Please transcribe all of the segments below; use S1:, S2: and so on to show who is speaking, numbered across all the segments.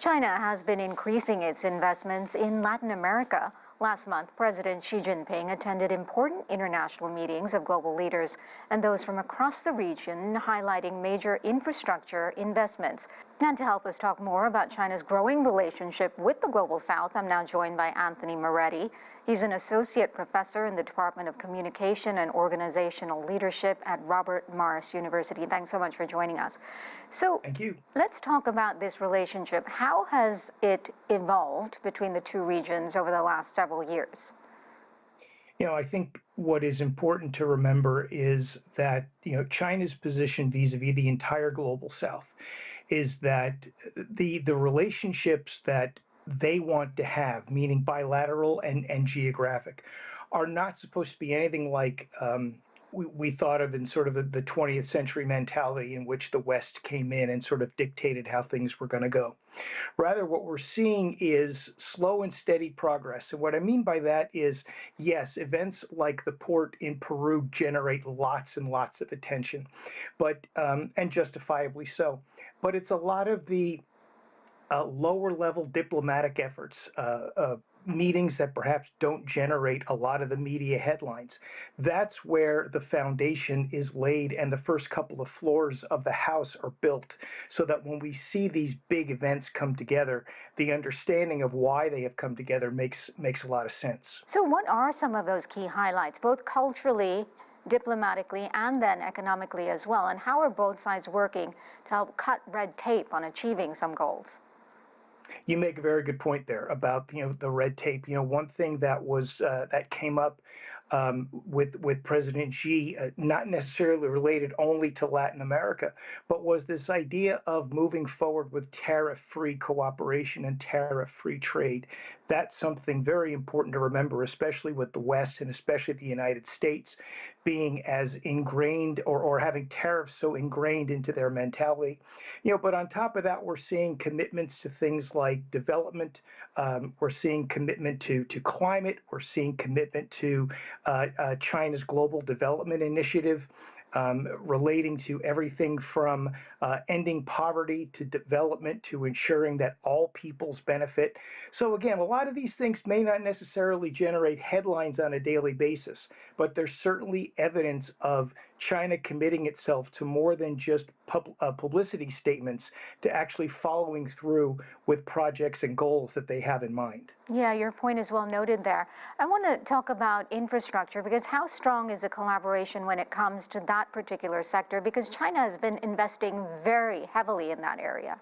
S1: China has been increasing its investments in Latin America. Last month, President Xi Jinping attended important international meetings of global leaders and those from across the region, highlighting major infrastructure investments. And to help us talk more about China's growing relationship with the Global South, I'm now joined by Anthony Moretti. He's an associate professor in the Department of Communication and Organizational Leadership at Robert Morris University. Thanks so much for joining us. So,
S2: thank you.
S1: Let's talk about this relationship. How has it evolved between the two regions over the last several years?
S2: I think what is important to remember is that, China's position vis-a-vis the entire Global South is that the relationships that they want to have, meaning bilateral and geographic, are not supposed to be anything like we thought of in sort of the 20th century mentality in which the West came in and sort of dictated how things were going to go. Rather, what we're seeing is slow and steady progress. And what I mean by that is, yes, events like the port in Peru generate lots and lots of attention, but and justifiably so. But it's a lot of the lower level diplomatic efforts, meetings that perhaps don't generate a lot of the media headlines. That's where the foundation is laid and the first couple of floors of the house are built, so that when we see these big events come together, the understanding of why they have come together makes a lot of sense.
S1: So what are some of those key highlights, both culturally, diplomatically, and then economically as well? And how are both sides working to help cut red tape on achieving some goals?
S2: You make a very good point there about the red tape. One thing that was that came up with President Xi, not necessarily related only to Latin America, but was this idea of moving forward with tariff-free cooperation and tariff-free trade. That's something very important to remember, especially with the West and especially the United States being as ingrained or having tariffs so ingrained into their mentality. But on top of that, we're seeing commitments to things like development. We're seeing commitment to climate. We're seeing commitment to China's Global Development Initiative, relating to everything from ending poverty to development to ensuring that all peoples benefit. So again, a lot of these things may not necessarily generate headlines on a daily basis, but there's certainly evidence of China committing itself to more than just publicity statements, to actually following through with projects and goals that they have in mind.
S1: Yeah, your point is well noted there. I want to talk about infrastructure, because how strong is the collaboration when it comes to that particular sector? Because China has been investing very heavily in that area.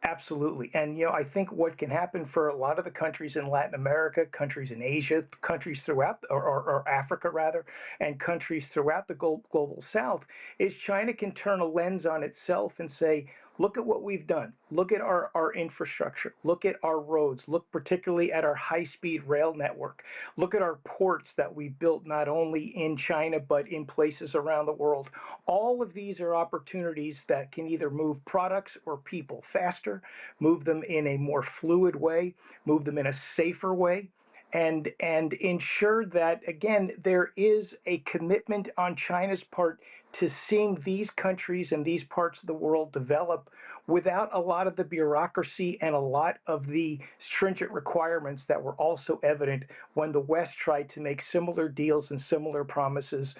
S2: Absolutely. And, I think what can happen for a lot of the countries in Latin America, countries in Asia, countries throughout, or Africa rather, and countries throughout the Global South, is China can turn a lens on itself and say, look at what we've done. Look at our infrastructure. Look at our roads. Look particularly at our high-speed rail network. Look at our ports that we've built not only in China, but in places around the world. All of these are opportunities that can either move products or people faster, move them in a more fluid way, move them in a safer way, and ensure that, again, there is a commitment on China's part to seeing these countries and these parts of the world develop without a lot of the bureaucracy and a lot of the stringent requirements that were also evident when the West tried to make similar deals and similar promises,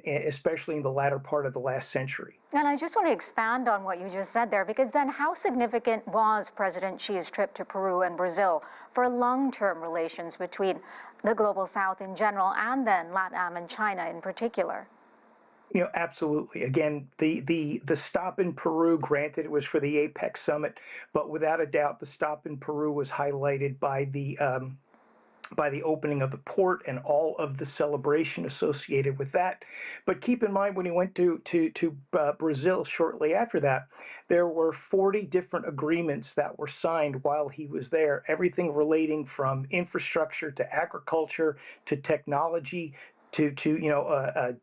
S2: especially in the latter part of the last century.
S1: And I just want to expand on what you just said there, because then how significant was President Xi's trip to Peru and Brazil for long-term relations between the Global South in general and then LATAM and China in particular?
S2: Absolutely. Again, the stop in Peru, granted it was for the APEC summit, but without a doubt, the stop in Peru was highlighted by the opening of the port and all of the celebration associated with that. But keep in mind, when he went to Brazil shortly after that, there were 40 different agreements that were signed while he was there, everything relating from infrastructure to agriculture to technology to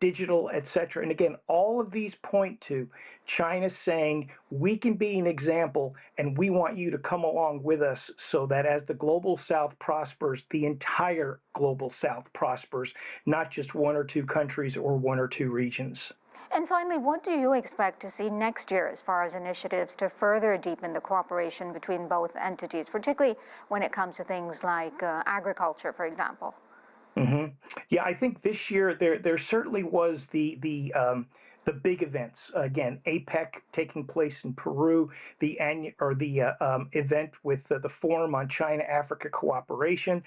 S2: digital, et cetera. And again, all of these point to China saying, we can be an example and we want you to come along with us, so that as the Global South prospers, the entire Global South prospers, not just one or two countries or one or two regions.
S1: And finally, what do you expect to see next year as far as initiatives to further deepen the cooperation between both entities, particularly when it comes to things like agriculture, for example?
S2: hmm Yeah, I think this year there certainly was the big events. Again, APEC taking place in Peru, the annual or the event with the Forum on China-Africa Cooperation.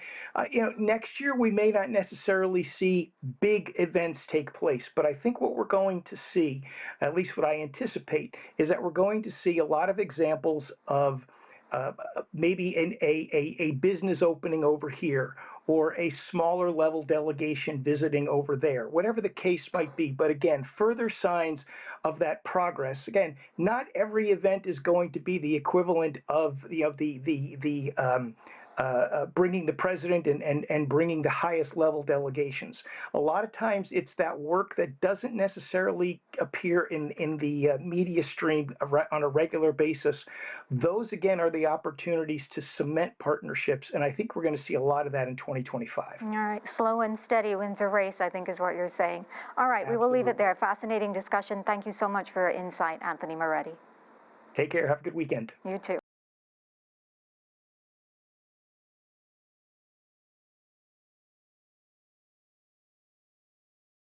S2: Next year we may not necessarily see big events take place, but I think what we're going to see, at least what I anticipate, is that we're going to see a lot of examples of maybe a business opening over here or a smaller level delegation visiting over there, whatever the case might be. But again, further signs of that progress. Again, not every event is going to be the equivalent of bringing the president and bringing the highest level delegations. A lot of times it's that work that doesn't necessarily appear in the media stream on a regular basis. Those, again, are the opportunities to cement partnerships, and I think we're going to see a lot of that in 2025.
S1: All right, slow and steady wins a race, I think is what you're saying. All right, we will leave it
S2: Absolutely.
S1: there. Fascinating discussion. Thank you so much for your insight, Anthony Moretti.
S2: Take care. Have a good weekend.
S1: You too.